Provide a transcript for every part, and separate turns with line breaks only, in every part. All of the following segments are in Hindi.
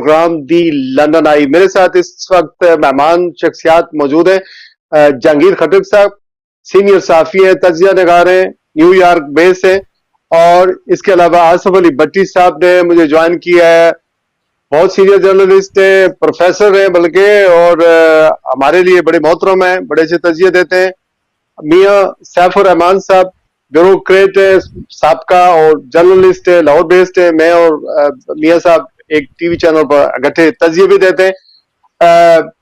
प्रोग्राम दी लंदन आई। मेरे साथ इस वक्त मेहमान शख्सियात मौजूद हैं। जहांगीर खटक साहब सीनियर साफी हैं, तजिया नगार हैं, न्यूयॉर्क बेस है। और इसके अलावा आसफ अली भट्टी साहब ने मुझे ज्वाइन किया है, बहुत सीनियर जर्नलिस्ट है, प्रोफेसर है बल्कि, और हमारे लिए बड़े मोहतरम है, बड़े अच्छे तजिए देते हैं। मियाँ सैफुर रहमान साहब ब्यूरोक्रेट है साबका और जर्नलिस्ट है, लाहौर बेस्ड है। मैं और मियाँ साहब एक टीवी चैनल पर इकट्ठे तजिए भी देते हैं।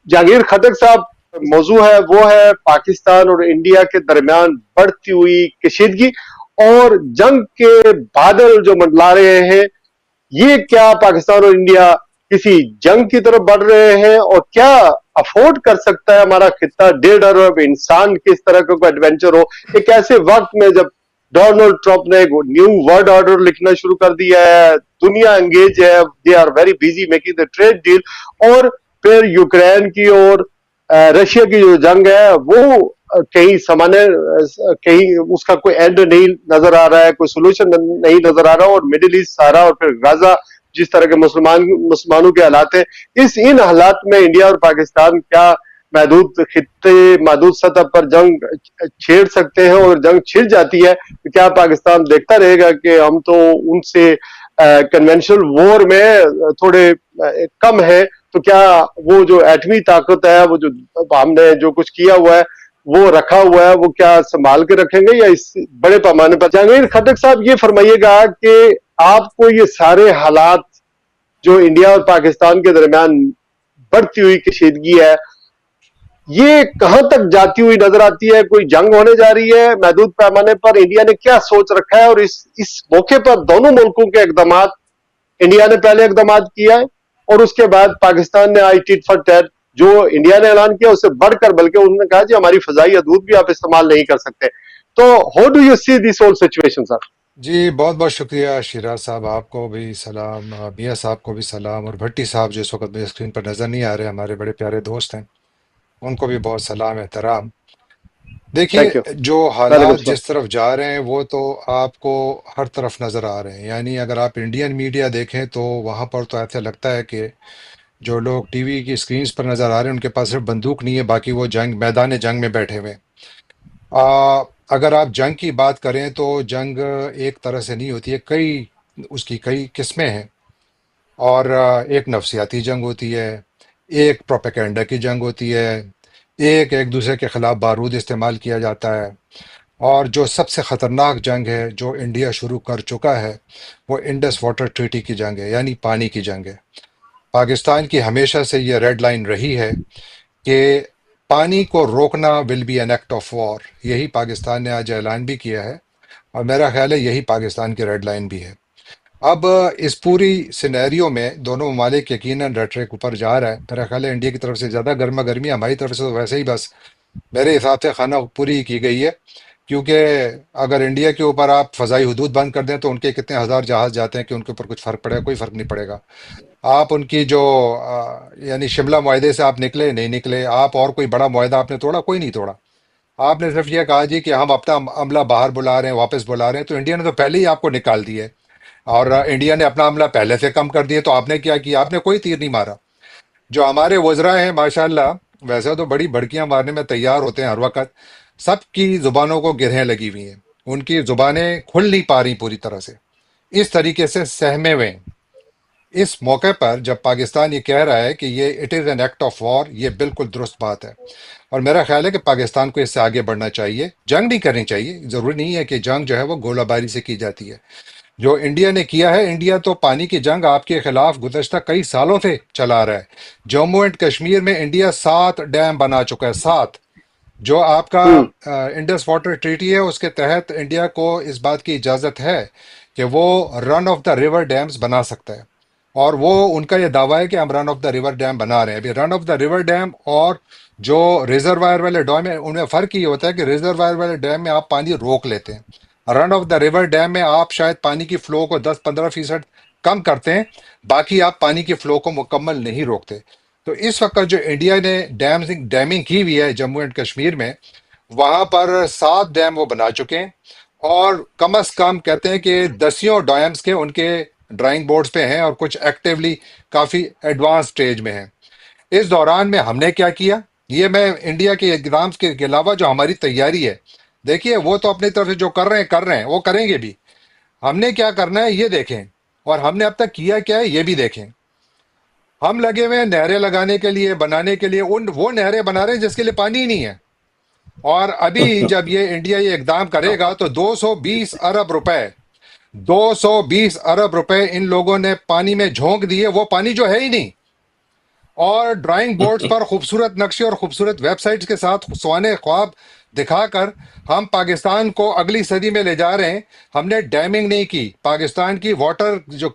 जहांगीर खटक साहब मौजू है वो है पाकिस्तान और इंडिया के दरमियान बढ़ती हुई कशीदगी और जंग के बादल जो मंडला रहे हैं। ये क्या पाकिस्तान और इंडिया किसी जंग की तरफ बढ़ रहे हैं और क्या अफोर्ड कर सकता है हमारा खिता 1.5 अरब इंसान किस तरह का कोई एडवेंचर हो एक ऐसे वक्त में जब डोनाल्ड ट्रंप ने न्यू वर्ल्ड ऑर्डर लिखना शुरू कर दिया है, दुनिया एंगेज है, they are very busy making the trade deal. और फिर यूक्रेन की और रशिया की जो जंग है वो कहीं सामान्य कहीं उसका कोई एंड नहीं नजर आ रहा है, कोई सोल्यूशन नहीं नजर आ रहा, और मिडिल ईस्ट सारा और फिर गाजा जिस तरह के मुसलमानों के हालात है, इन हालात में इंडिया और पाकिस्तान क्या महदूद खित्ते महदूद सतह पर जंग छेड़ सकते हैं, और जंग छिड़ जाती है तो क्या पाकिस्तान देखता रहेगा कि हम तो उनसे कन्वेंशनल वॉर में थोड़े कम है, तो क्या वो जो एटमी ताकत है, वो जो हमने जो कुछ किया हुआ है वो रखा हुआ है, वो क्या संभाल के रखेंगे या इस बड़े पैमाने पर? जहांगीर खटक साहब ये फरमाइएगा कि आपको ये सारे हालात जो इंडिया और पाकिस्तान के दरमियान बढ़ती हुई कशीदगी है, ये कहां तक जाती हुई नजर आती है? कोई जंग होने जा रही है महदूद पैमाने पर? इंडिया ने क्या सोच रखा है? और इस मौके पर दोनों मुल्कों के इकदाम, इंडिया ने पहले इकदाम किया है और उसके बाद पाकिस्तान ने आई टिट फॉर टैट जो इंडिया ने ऐलान किया उससे बढ़कर, बल्कि उन्होंने कहा कि हमारी फजाई हदूद भी आप इस्तेमाल नहीं कर सकते। तो how do you see this whole situation sir?
जी बहुत बहुत शुक्रिया शिराज साहब, आपको भी सलाम, मियाँ साहब को भी सलाम, और भट्टी साहब जो इस वक्त मेरे स्क्रीन पर नज़र नहीं आ रहे, हमारे बड़े प्यारे दोस्त हैं, उनको भी बहुत सलाम एहतराम।
Thank you.
देखिए, जो
वालेकुम
हालात
सलाम।
जिस तरफ जा रहे हैं वो तो आपको हर तरफ नज़र आ रहे हैं। यानी अगर आप इंडियन मीडिया देखें तो वहाँ पर तो ऐसा लगता है कि जो लोग टीवी की स्क्रीन्स पर नज़र आ रहे हैं उनके पास सिर्फ बंदूक नहीं है, बाकी वो जंग मैदान जंग में बैठे हुए हैं। अगर आप जंग की बात करें तो जंग एक तरह से नहीं होती है, कई उसकी कई किस्में हैं। और एक नफसियाती जंग होती है, एक प्रोपेगेंडा की जंग होती है, एक एक दूसरे के खिलाफ बारूद इस्तेमाल किया जाता है, और जो सबसे ख़तरनाक जंग है जो इंडिया शुरू कर चुका है वो इंडस वाटर ट्रीटी की जंग है, यानी पानी की जंग है। पाकिस्तान की हमेशा से ये रेड लाइन रही है कि पानी को रोकना will be an act of war. यही पाकिस्तान ने आज ऐलान भी किया है, और मेरा ख्याल है यही पाकिस्तान की रेड लाइन भी है। अब इस पूरी सिनेरियो में दोनों ममालिक यकीनन रेटरिक ऊपर जा रहा है। मेरा ख्याल है इंडिया की तरफ से ज़्यादा गर्मा गर्मी, हमारी तरफ से तो वैसे ही बस मेरे हिसाब से खाना पूरी की गई है। क्योंकि अगर इंडिया के ऊपर आप फ़ज़ाई हदूद बंद कर दें तो उनके कितने हज़ार जहाज़ जाते हैं कि उनके ऊपर कुछ फ़र्क पड़ेगा? कोई फ़र्क नहीं पड़ेगा। आप उनकी जो यानी शिमला मुआहदे से आप निकले नहीं निकले, आप और कोई बड़ा मुआहदा आपने तोड़ा? कोई नहीं तोड़ा। आपने सिर्फ ये कहा जी कि हम अपना अमला बाहर बुला रहे हैं, वापस बुला रहे हैं, तो इंडिया ने तो पहले ही आपको निकाल दिया है। और इंडिया ने अपना अमला पहले से कम कर दिया, तो आपने क्या किया? आपने कोई तीर नहीं मारा। जो हमारे वज़रा हैं माशाल्लाह, वैसे तो बड़ी भड़कियां मारने में तैयार होते हैं हर वक्त, सबकी ज़ुबानों को गिरहें लगी हुई हैं, उनकी ज़ुबानें खुल नहीं पा रही पूरी तरह से, इस तरीके से सहमे हुए हैं। इस मौके पर जब पाकिस्तान ये कह रहा है कि ये it is an act of war, ये बिल्कुल दुरुस्त बात है। और मेरा ख्याल है कि पाकिस्तान को इससे आगे बढ़ना चाहिए, जंग नहीं करनी चाहिए। ज़रूरी नहीं है कि जंग जो है वो गोलाबारी से की जाती है। जो इंडिया ने किया है, इंडिया तो पानी की जंग आपके खिलाफ गुज़श्ता कई सालों से चला रहा है। जम्मू एंड कश्मीर में इंडिया 7 डैम बना चुका है, 7। जो आपका
हम्म।
इंडस वाटर ट्रीटी है उसके तहत इंडिया को इस बात की इजाज़त है कि वो run of the river dams बना सकता है। और वो उनका ये दावा है कि हम run of the river dam बना रहे हैं। अभी run of the river dam और जो रिजर्वायर वाले डैम है उनमें फ़र्क ये होता है कि रिजर्वायर वाले डैम में आप पानी रोक लेते हैं, run of the river dam में आप शायद पानी की फ़्लो को 10-15% कम करते हैं, बाकी आप पानी की फ़्लो को मुकम्मल नहीं रोकते। तो इस वक्त जो इंडिया ने डैमिंग डैमिंग की हुई है जम्मू एंड कश्मीर में, वहां पर 7 डैम वो बना चुके हैं। और कम अज कम कहते हैं कि दसियों डैम्स के उनके ड्राइंग बोर्ड्स पे हैं और कुछ एक्टिवली काफ़ी एडवांस स्टेज में हैं। इस दौरान में हमने क्या किया, ये मैं इंडिया के एग्जाम्स के अलावा जो हमारी तैयारी है, देखिए वो तो अपनी तरफ से जो कर रहे हैं वो करेंगे भी। हमने क्या करना है ये देखें, और हमने अब तक किया क्या है ये भी देखें। हम लगे हुए हैं नहरें लगाने के लिए, बनाने के लिए, उन वो नहरें बना रहे हैं जिसके लिए पानी ही नहीं है। और अभी जब ये इंडिया ये इकदाम करेगा तो 220 अरब रुपए, 220 अरब रुपए इन लोगों ने पानी में झोंक दिए, वो पानी जो है ही नहीं। और ड्राइंग बोर्ड्स पर खूबसूरत नक्शे और खूबसूरत वेबसाइट्स के साथ सुहाने ख्वाब दिखाकर हम पाकिस्तान को अगली सदी में ले जा रहे हैं। हमने डैमिंग नहीं की। पाकिस्तान की वाटर जो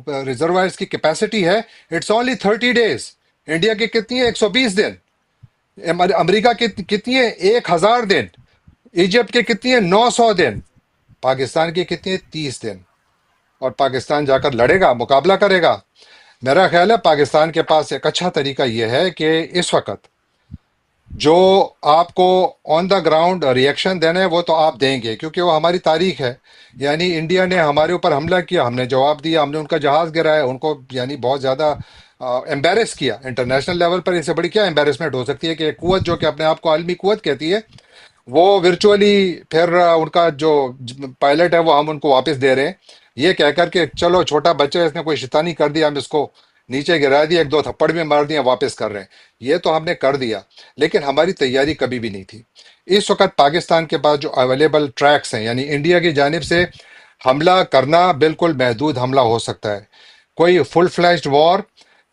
रिजर्वायर्स की कैपेसिटी है, इट्स ओनली 30 डेज। इंडिया की कितनी है? 120 दिन। अमेरिका की कितनी है? 1000 दिन। इजिप्ट की कितनी है? 900 दिन। पाकिस्तान की कितनी है? 30 दिन। और पाकिस्तान जाकर लड़ेगा, मुकाबला करेगा। मेरा ख्याल है पाकिस्तान के पास एक अच्छा तरीका यह है कि इस वक्त जो आपको ऑन द ग्राउंड रिएक्शन देना है वो तो आप देंगे, क्योंकि वो हमारी तारीख है। यानी इंडिया ने हमारे ऊपर हमला किया, हमने जवाब दिया, हमने उनका जहाज़ गिराया, उनको यानी बहुत ज़्यादा एम्बेरस किया। इंटरनेशनल लेवल पर इससे बड़ी क्या एम्बेरसमेंट हो सकती है कि एक कुवत जो कि अपने आप को आलमी कुवत कहती है, वो वर्चुअली फिर उनका जो पायलट है वो हम उनको वापस दे रहे हैं, ये कह कर के चलो छोटा बच्चा है, इसने कोई शैतानी कर दिया, हम इसको नीचे गिरा दिया, एक दो थप्पड़ भी मार दिया, वापस कर रहे हैं। ये तो हमने कर दिया, लेकिन हमारी तैयारी कभी भी नहीं थी। इस वक्त पाकिस्तान के पास जो अवेलेबल ट्रैक्स हैं, यानी इंडिया की जानिब से हमला करना बिल्कुल महदूद हमला हो सकता है, कोई फुल फ्लैश्ड वॉर।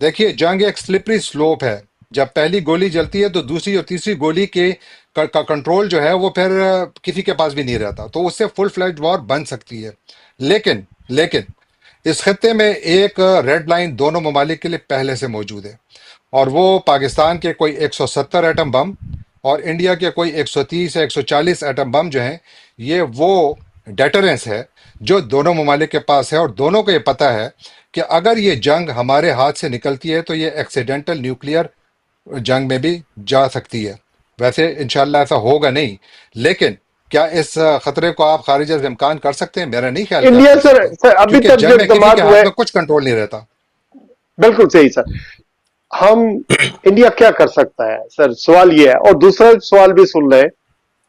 देखिए, जंग एक स्लिपरी स्लोप है। जब पहली गोली जलती है तो दूसरी और तीसरी गोली के का कंट्रोल जो है वो फिर किसी के पास भी नहीं रहता, तो उससे फुल फ्लैश्ड वॉर बन सकती है। लेकिन लेकिन इस खत्ते में एक रेड लाइन दोनों ममालिक के लिए पहले से मौजूद है, और वो पाकिस्तान के कोई 170 एटम बम और इंडिया के कोई 130 या 140 एटम बम जो हैं, ये वो डेटरेंस है जो दोनों ममालिक के पास है। और दोनों को ये पता है कि अगर ये जंग हमारे हाथ से निकलती है तो ये एक्सीडेंटल न्यूक्लियर जंग में भी जा सकती है। वैसे इंशाल्लाह ऐसा होगा नहीं, लेकिन क्या इस खतरे को आप खारिज अज़ इम्कान कर सकते हैं? मेरा नहीं ख्याल कि आप
इंडिया
कर
सर,
सकते,
अभी
क्योंकि
तक जो
जंग में किसी
इकदाम
के
हुए,
हाथ में कुछ कंट्रोल नहीं रहता।
बिल्कुल सही सर। हम, इंडिया क्या कर सकता है सर, सवाल ये है। और दूसरा सवाल भी सुन रहे,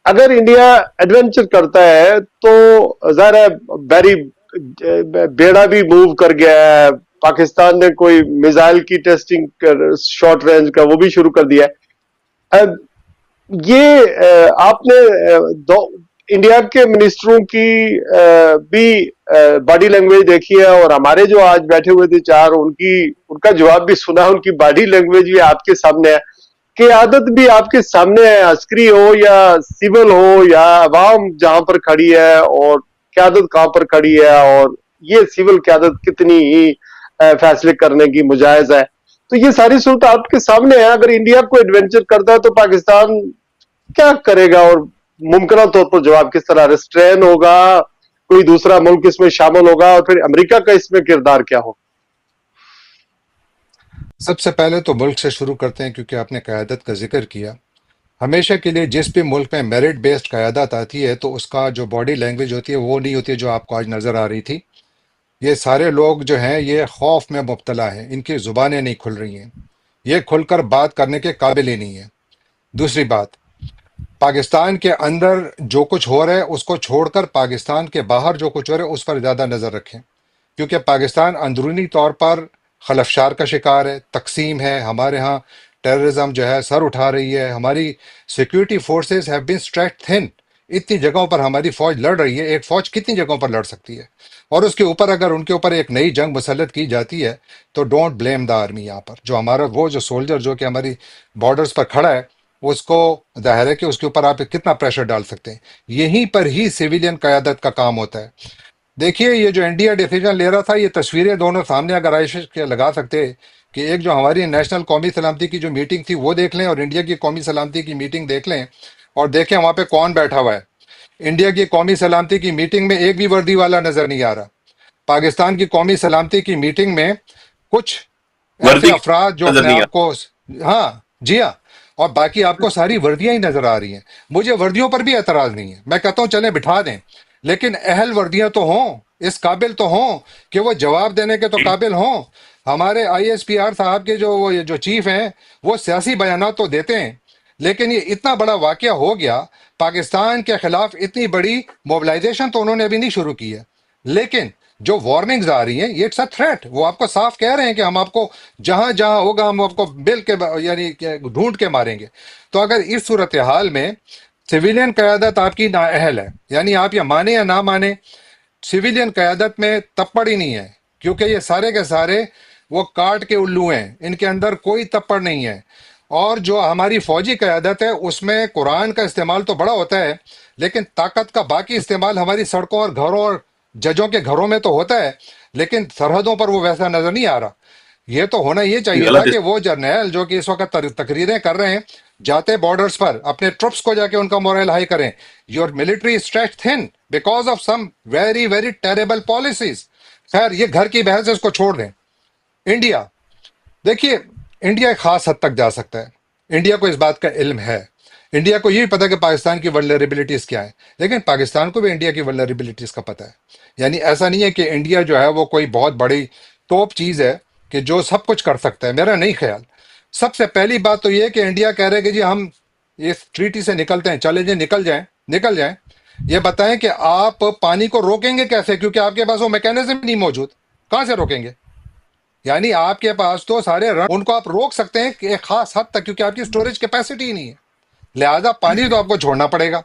अगर इंडिया एडवेंचर करता है तो जाहिर है बैरी बेड़ा भी मूव कर गया है। पाकिस्तान ने कोई मिसाइल की टेस्टिंग शॉर्ट रेंज का वो भी शुरू कर दिया है। अब ये आपने इंडिया के मिनिस्टरों की भी बॉडी लैंग्वेज देखी है, और हमारे जो आज बैठे हुए थे चार, उनकी उनका जवाब भी सुना, उनकी बॉडी लैंग्वेज भी आपके सामने है, क़यादत भी आपके सामने है, अस्करी हो या सिविल हो या अवाम जहां पर खड़ी है, और क़यादत कहां पर खड़ी है, और ये सिविल क़यादत कितनी ही फैसले करने की मुजाहिज है। तो ये सारी सूरत आपके सामने है। अगर इंडिया को एडवेंचर करता है तो पाकिस्तान क्या करेगा, और मुमकिन तौर पर जवाब किस तरह, रिस्ट्रेन होगा, कोई दूसरा मुल्क इसमें शामिल होगा, और फिर अमेरिका का इसमें किरदार क्या होगा?
सबसे पहले तो मुल्क से शुरू करते हैं, क्योंकि आपने क़यादत का जिक्र किया। हमेशा के लिए जिस भी मुल्क में मेरिट बेस्ड क़यादत आती है तो उसका जो बॉडी लैंग्वेज होती है वो नहीं होती है जो आपको आज नज़र आ रही थी। ये सारे लोग जो हैं ये खौफ में मुब्तला हैं, इनकी ज़ुबानें नहीं खुल रही हैं, ये खुलकर बात करने के काबिल ही नहीं है। दूसरी बात, पाकिस्तान के अंदर जो कुछ हो रहा है उसको छोड़कर पाकिस्तान के बाहर जो कुछ हो रहा है उस पर ज़्यादा नज़र रखें, क्योंकि पाकिस्तान अंदरूनी तौर पर खलफशार का शिकार है, तकसीम है, हमारे यहाँ टेररिज्म जो है सर उठा रही है, हमारी security forces have been stretched thin. इतनी जगहों पर हमारी फौज लड़ रही है, एक फौज कितनी जगहों पर लड़ सकती है? और उसके ऊपर अगर उनके ऊपर एक नई जंग मुसल्लत की जाती है तो डोंट ब्लेम द आर्मी। यहाँ पर जो हमारा वो जो सोल्जर जो कि हमारी बॉर्डर्स पर खड़ा है, उसको जाहिर है कि उसके ऊपर आप कितना प्रेशर डाल सकते हैं। यहीं पर ही सिविलियन क़यादत का काम होता है। देखिए, ये जो इंडिया डिसीजन ले रहा था, ये तस्वीरें दोनों सामने अगर आयशा के लगा सकते कि एक जो हमारी नेशनल कौमी सलामती की जो मीटिंग थी वो देख लें, और इंडिया की कौमी सलामती की मीटिंग देख लें, और देखें वहाँ पे कौन बैठा हुआ है। इंडिया की कौमी सलामती की मीटिंग में एक भी वर्दी वाला नजर नहीं आ रहा। पाकिस्तान की कौमी सलामती की मीटिंग में कुछ ऐसे
वर्दी
अफराद जो
नजर
अपने
नहीं
आप को, हाँ जी हाँ, और बाकी आपको सारी वर्दियां ही नजर आ रही हैं। मुझे वर्दियों पर भी एतराज नहीं है, मैं कहता हूं चलें बिठा दें, लेकिन अहल वर्दियां तो हों। इस काबिल तो हों कि वो जवाब देने के तो काबिल हों। हमारे आईएसपीआर साहब के जो वो जो चीफ हैं, वो सियासी बयान तो देते हैं, लेकिन ये इतना बड़ा वाकया हो गया, पाकिस्तान के खिलाफ इतनी बड़ी मोबिलाइजेशन तो उन्होंने अभी नहीं शुरू की है, लेकिन जो वार्निंग्स आ रही हैं ये इट्स अ थ्रेट। वो आपको साफ कह रहे हैं कि हम आपको जहां जहां होगा हम आपको बिल के यानी ढूंढ के मारेंगे। तो अगर इस सूरत हाल में सिविलियन क़यादत आपकी नाअहल है, यानी आप ये माने या ना माने, सिविलियन क़यादत में तप्पड़ ही नहीं है, क्योंकि ये सारे के सारे वो काट के उल्लू हैं, इनके अंदर कोई तप्पड़ नहीं है। और जो हमारी फौजी क़यादत है उसमें कुरान का इस्तेमाल तो बड़ा होता है, लेकिन ताकत का बाकी इस्तेमाल हमारी सड़कों और घरों और जजों के घरों में तो होता है, लेकिन सरहदों पर वो वैसा नजर नहीं आ रहा। ये तो होना ये चाहिए था
गलत
कि वो जर्नैल जो कि इस वक्त तकरीरें कर रहे हैं, जाते बॉर्डर्स पर अपने ट्रुप्स को जाके उनका मोरल हाई करें। Your military stretch thin because of some very very terrible policies. खैर ये घर की बहस है, इसको छोड़ दें। इंडिया, देखिए, इंडिया एक खास हद तक जा सकता है, इंडिया को इस बात का इल्म है, इंडिया को ये भी पता है कि पाकिस्तान की वल्नरेबिलिटीज क्या है, लेकिन पाकिस्तान को भी इंडिया की वल्नरेबिलिटीज का पता है। यानी ऐसा नहीं है कि इंडिया जो है वो कोई बहुत बड़ी टॉप चीज है कि जो सब कुछ कर सकता है, मेरा नहीं ख्याल। सबसे पहली बात तो ये है कि इंडिया कह रहे हैं कि जी हम इस ट्रीटी से निकलते हैं, चले जाए, निकल जाएं, निकल जाएं। ये बताएं कि आप पानी को रोकेंगे कैसे, क्योंकि आपके पास वो मैकेनिज्म नहीं मौजूद, कहां से रोकेंगे? यानी आपके पास तो सारे रन उनको आप रोक सकते हैं कि एक खास हद तक, क्योंकि आपकी स्टोरेज कैपेसिटी ही नहीं है, लिहाजा पानी तो आपको छोड़ना पड़ेगा।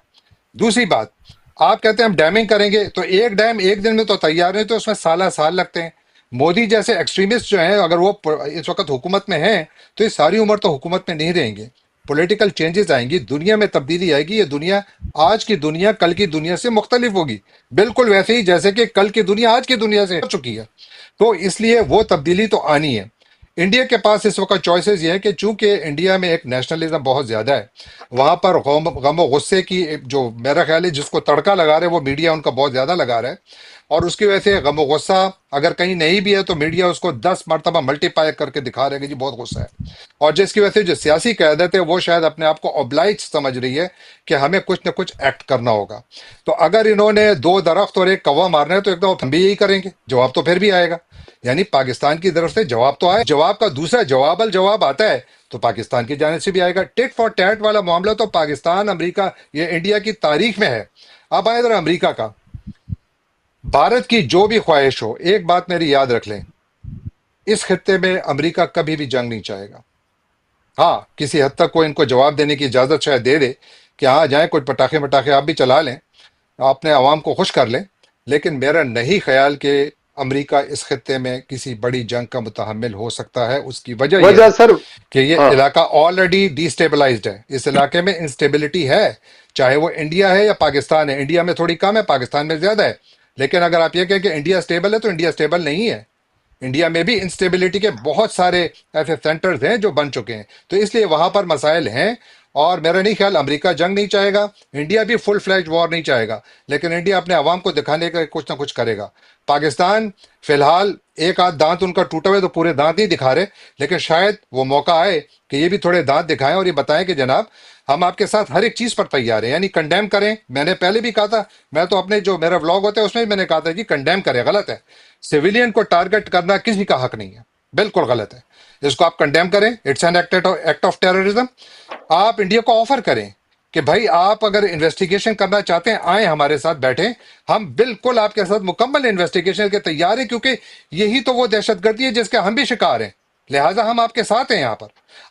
दूसरी बात, आप कहते हैं हम डैमिंग करेंगे, तो एक डैम एक दिन में तो तैयार नहीं, तो उसमें साल साल लगते हैं। मोदी जैसे एक्सट्रीमिस्ट जो हैं, अगर वो इस वक्त हुकूमत में हैं, तो ये सारी उम्र तो हुकूमत में नहीं रहेंगे। पॉलिटिकल चेंजेस आएंगी, दुनिया में तब्दीली आएगी, ये दुनिया, आज की दुनिया कल की दुनिया से मुख्तलिफ होगी, बिल्कुल वैसे ही जैसे कि कल की दुनिया आज की दुनिया से हो चुकी है। तो इसलिए वो तब्दीली तो आनी है। इंडिया के पास इस वक्त चॉइसेस ये है कि चूंकि इंडिया में एक नेशनलिज्म बहुत ज्यादा है, वहां पर गम और गुस्से की जो मेरा ख्याल है जिसको तड़का लगा रहे हैं वो मीडिया उनका बहुत ज्यादा लगा रहा है, और उसकी वजह से गम और गुस्सा अगर कहीं नहीं भी है तो मीडिया उसको 10 मरतबा मल्टीप्लाई करके दिखा रहे हैं कि जी बहुत गुस्सा है। और जिसकी वजह से जो सियासी क़यादत है वो शायद अपने आप को ऑब्लाइज समझ रही है कि हमें कुछ ना कुछ एक्ट करना होगा। तो अगर इन्होंने 2 दरख्त और एक कौवा मारना है तो एकदम हम भी यही करेंगे, जवाब तो फिर भी आएगा। यानी पाकिस्तान की तरफ से जवाब तो आए, जवाब का दूसरा जवाबल जवाब आता है तो पाकिस्तान की जानिब से भी आएगा। टिट फॉर टैट वाला मामला तो पाकिस्तान अमेरिका ये इंडिया की तारीख में है। अब आए जरा अमेरिका का। भारत की जो भी ख्वाहिश हो, एक बात मेरी याद रख लें, इस खित्ते में अमेरिका कभी भी जंग नहीं चाहेगा। हाँ, किसी हद तक कोई इनको जवाब देने की इजाजत शायद दे दे कि हाँ जाए कुछ पटाखे मटाखे आप भी चला लें, अपने अवाम को खुश कर लें, लेकिन मेरा नहीं ख्याल कि अमेरिका इस खित्ते में किसी बड़ी जंग का मुतहम्मिल हो सकता है। उसकी वजह यह
वजह
है
सर।
कि ये
हाँ,
इलाका ऑलरेडी डिस्टेबलाइज्ड है, इस इलाके में इंस्टेबिलिटी है, चाहे वो इंडिया है या पाकिस्तान है। इंडिया में थोड़ी कम है, पाकिस्तान में ज्यादा है, लेकिन अगर आप ये कहें कि इंडिया स्टेबल है तो इंडिया स्टेबल नहीं है। इंडिया में भी इंस्टेबिलिटी के बहुत सारे ऐसे सेंटर्स हैं जो बन चुके हैं, तो इसलिए वहां पर मसाइल हैं। और मेरा नहीं ख्याल अमेरिका जंग नहीं चाहेगा, इंडिया भी फुल फ्लैज वॉर नहीं चाहेगा, लेकिन इंडिया अपने अवाम को दिखाने का कुछ ना कुछ करेगा। पाकिस्तान फिलहाल एक आध दांत उनका टूटा हुआ है, तो पूरे दांत नहीं दिखा रहे, लेकिन शायद वो मौका आए कि ये भी थोड़े दांत दिखाएं और ये बताएं कि जनाब हम आपके साथ हर एक चीज पर तैयार हैं। यानी कंडेम करें, मैंने पहले भी कहा था, मैं तो अपने जो मेरा व्लॉग होता है उसमें भी मैंने कहा था कि कंडेम करें, गलत है। सिविलियन को टारगेट करना किसी का हक नहीं है, बिल्कुल गलत है। इसको आप कंडेम करें, it's an act of terrorism. आप इंडिया को ऑफर करें कि भाई आप अगर इन्वेस्टिगेशन करना चाहते हैं आए हमारे साथ बैठे, हम बिल्कुल आपके साथ मुकम्मल इन्वेस्टिगेशन के तैयार हैं, क्योंकि यही तो वो दहशतगर्दी है जिसके हम भी शिकार हैं, लिहाजा हम आपके साथ हैं। यहाँ पर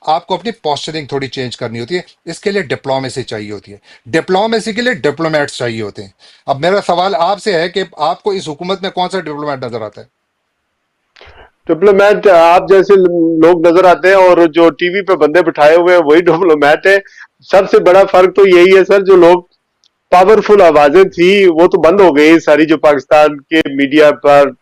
आपको अपनी पोस्चरिंग थोड़ी चेंज करनी होती है, इसके लिए डिप्लोमेसी चाहिए होती है, डिप्लोमेसी के लिए डिप्लोमेट्स चाहिए होते हैं। अब मेरा सवाल आपसे है कि आपको इस हुकूमत में कौन सा डिप्लोमेट नजर आता है?
डिप्लोमेट आप जैसे लोग नजर आते हैं और जो टीवी पे बंदे बिठाए हुए हैं वही डिप्लोमेट है। सबसे बड़ा फर्क तो यही है सर, जो लोग पावरफुल आवाजें थी वो तो बंद हो गई सारी, जो पाकिस्तान के मीडिया पर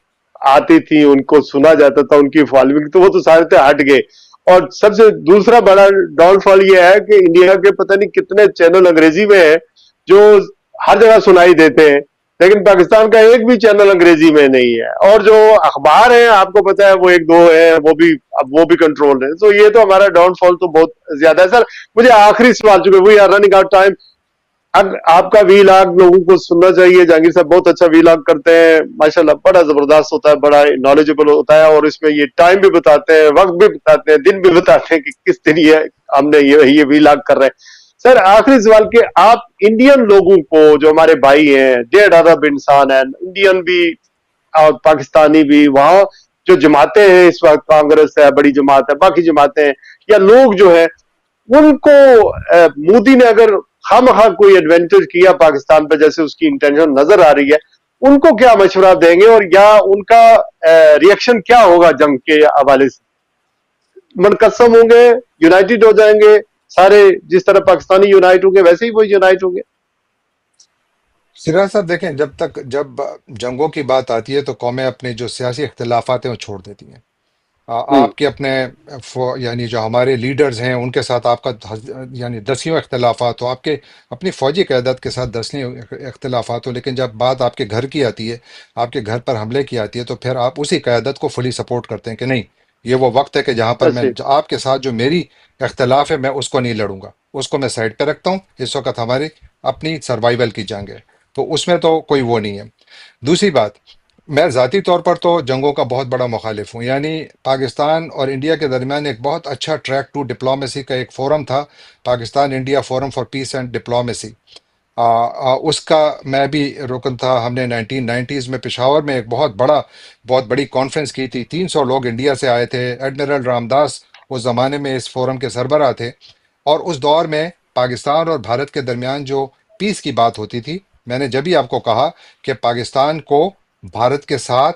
आती थी उनको सुना जाता था, उनकी फॉलोइंग तो वो तो सारे थे हट गए। और सबसे दूसरा बड़ा डाउनफॉल ये है कि इंडिया के पता नहीं कितने चैनल अंग्रेजी में है जो हर जगह सुनाई देते हैं, लेकिन पाकिस्तान का एक भी चैनल अंग्रेजी में नहीं है। और जो अखबार है आपको पता है वो एक दो है, वो भी अब वो भी कंट्रोल है। तो ये तो हमारा डाउनफॉल तो बहुत ज्यादा है सर। मुझे आखिरी सवाल, चुके we are running out time, आपका वीलॉग लोगों को सुनना चाहिए। जहांगीर साहब बहुत अच्छा वीलॉग करते हैं माशाल्लाह, बड़ा जबरदस्त होता है, बड़ा नॉलेजेबल होता है, और इसमें ये टाइम भी बताते हैं, वक्त भी बताते हैं, दिन भी बताते हैं कि किस दिन ये हमने ये वीलॉग कर रहे हैं। सर आखिरी सवाल के, आप इंडियन लोगों को, जो हमारे भाई हैं, 1.5 अरब इंसान है, इंडियन भी और पाकिस्तानी भी, वहां जो जमातें हैं इस वक्त, कांग्रेस है, बड़ी जमात है, बाकी जमातें हैं, या लोग जो है, उनको मोदी ने अगर खामखा कोई एडवेंचर किया पाकिस्तान पे, जैसे उसकी इंटेंशन नजर आ रही है, उनको क्या मशवरा देंगे, और या उनका रिएक्शन क्या होगा जंग के हवाले से? मुनकसम होंगे, यूनाइटेड हो जाएंगे सारे, जिस तरह पाकिस्तानी यूनाइट होंगे वैसे ही वो यूनाइट होंगे?
सिराज साहब देखें, जब जंगों की बात आती है तो कौमें अपने जो सियासी इख्तिलाफात हैं वो छोड़ देती हैं।
हम्म।
आपके अपने यानी जो हमारे लीडर्स हैं उनके साथ आपका यानी दसियों इख्तिलाफात हो, आपके अपनी फौजी क़यादत के साथ दसियों इख्तिलाफात हो, लेकिन जब बात आपके घर की आती है, आपके घर पर हमले की आती है, तो फिर आप उसी क़यादत को फुली सपोर्ट करते हैं कि नहीं, ये वो वक्त है कि जहाँ पर मैं
अच्छा।
आपके साथ जो मेरी इख्तिलाफ है मैं उसको नहीं लड़ूंगा, उसको मैं साइड पे रखता हूँ। इस वक्त हमारी अपनी सर्वाइवल की जंग है, तो उसमें तो कोई वो नहीं है। दूसरी बात, मैं ज़ाती तौर पर तो जंगों का बहुत बड़ा मुखालिफ हूँ। यानी पाकिस्तान और इंडिया के दरमियान एक बहुत अच्छा ट्रैक टू डिप्लोमेसी का एक फोरम था, Pakistan India forum for piece and diplomacy. उसका मैं भी रुकन था। हमने 1990s में पेशावर में एक बहुत बड़ी कॉन्फ्रेंस की थी। 300 लोग इंडिया से आए थे। एडमिरल रामदास उस ज़माने में इस फोरम के सरबराह थे। और उस दौर में पाकिस्तान और भारत के दरमियान जो पीस की बात होती थी, मैंने जब भी आपको कहा कि पाकिस्तान को भारत के साथ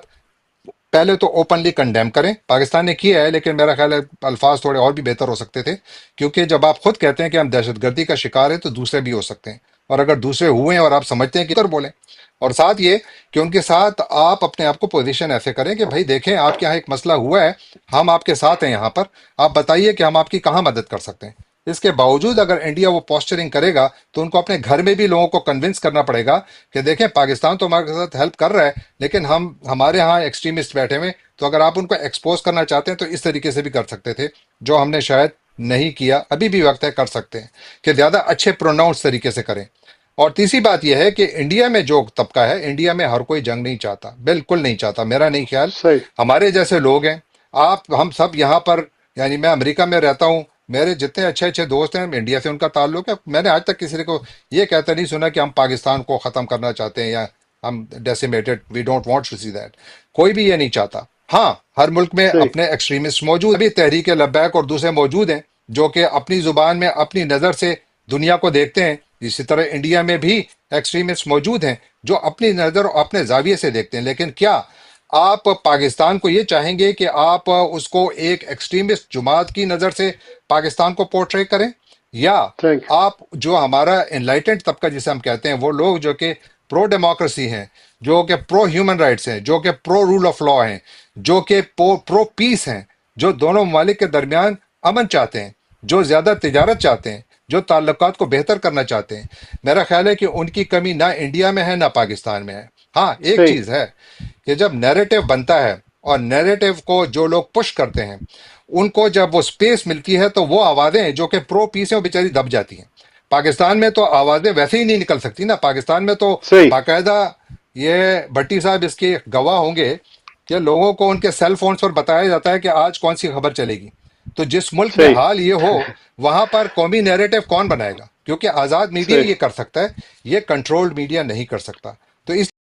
पहले तो ओपनली कंडेम करें। पाकिस्तान ने किया है, लेकिन मेरा ख्याल है अल्फाज थोड़े और भी बेहतर हो सकते थे, क्योंकि जब आप खुद कहते हैं कि हम दहशतगर्दी का शिकार हैं तो दूसरे भी हो सकते हैं। और अगर दूसरे हुए हैं और आप समझते हैं कि, तर बोलें। और साथ ये कि उनके साथ आप अपने आप को पोजीशन ऐसे करें कि भाई देखें, आपके यहाँ एक मसला हुआ है, हम आपके साथ हैं यहाँ पर, आप बताइए कि हम आपकी कहाँ मदद कर सकते हैं। इसके बावजूद अगर इंडिया वो पोस्चरिंग करेगा, तो उनको अपने घर में भी लोगों को कन्विंस करना पड़ेगा कि देखें, पाकिस्तान तो हमारे साथ हेल्प कर रहा है, लेकिन हम हमारे यहाँ एक्सट्रीमिस्ट बैठे हुए। तो अगर आप उनको एक्सपोज करना चाहते हैं तो इस तरीके से भी कर सकते थे, जो हमने शायद नहीं किया। अभी भी वक्त है, कर सकते हैं कि ज़्यादा अच्छे प्रोनाउंस तरीके से करें। और तीसरी बात यह है कि इंडिया में जो तबका है, इंडिया में हर कोई जंग नहीं चाहता, बिल्कुल नहीं चाहता, मेरा नहीं ख्याल।
सही।
हमारे जैसे लोग हैं, आप हम सब यहाँ पर, यानी मैं अमेरिका में रहता हूँ, मेरे जितने अच्छे अच्छे दोस्त हैं इंडिया से उनका ताल्लुक है। मैंने आज तक किसी को ये कहता नहीं सुना कि हम पाकिस्तान को ख़त्म करना चाहते हैं या हम decimated, we don't want to see that. कोई भी ये नहीं चाहता। हाँ, हर मुल्क में
सही।
अपने एक्सट्रीमिस्ट मौजूद, अभी तहरीक लब्बैक और दूसरे मौजूद हैं, जो कि अपनी जुबान में अपनी नज़र से दुनिया को देखते हैं। इसी तरह इंडिया में भी एक्सट्रीमिस्ट मौजूद हैं जो अपनी नज़र और अपने जाविये से देखते हैं। लेकिन क्या आप पाकिस्तान को ये चाहेंगे कि आप उसको एक एक्सट्रीमिस्ट जुमात की नज़र से पाकिस्तान को पोर्ट्रे करें, या
थैंक
आप जो हमारा एनलाइटेंड तबका जिसे हम कहते हैं, वो लोग जो कि प्रो डेमोक्रेसी हैं, जो कि प्रो ह्यूमन राइट्स हैं, जो कि प्रो रूल ऑफ लॉ हैं, जो कि प्रो पीस हैं, जो दोनों ममालिक के दरमियान अमन चाहते हैं, जो ज़्यादा तिजारत चाहते हैं, जो ताल्लुकात को बेहतर करना चाहते हैं। मेरा ख्याल है कि उनकी कमी ना इंडिया में है ना पाकिस्तान में है। हाँ, एक
सही।
चीज़ है कि जब नैरेटिव बनता है और नैरेटिव को जो लोग पुश करते हैं, उनको जब वो स्पेस मिलती है तो वो आवाज़ें जो कि प्रो पीस हैं वो बेचारी दब जाती हैं। पाकिस्तान में तो आवाज़ें वैसे ही नहीं निकल सकती ना। पाकिस्तान में तो
सही।
बाकायदा, ये भट्टी साहब इसके गवाह होंगे कि लोगों को उनके सेल फोन्स पर बताया जाता है कि आज कौन सी खबर चलेगी। तो जिस मुल्क में
सही।
हाल ये हो, वहां पर कौमी नैरेटिव कौन बनाएगा? क्योंकि आज़ाद मीडिया
सही।
ये कर सकता है, ये कंट्रोल्ड मीडिया नहीं कर सकता। तो इस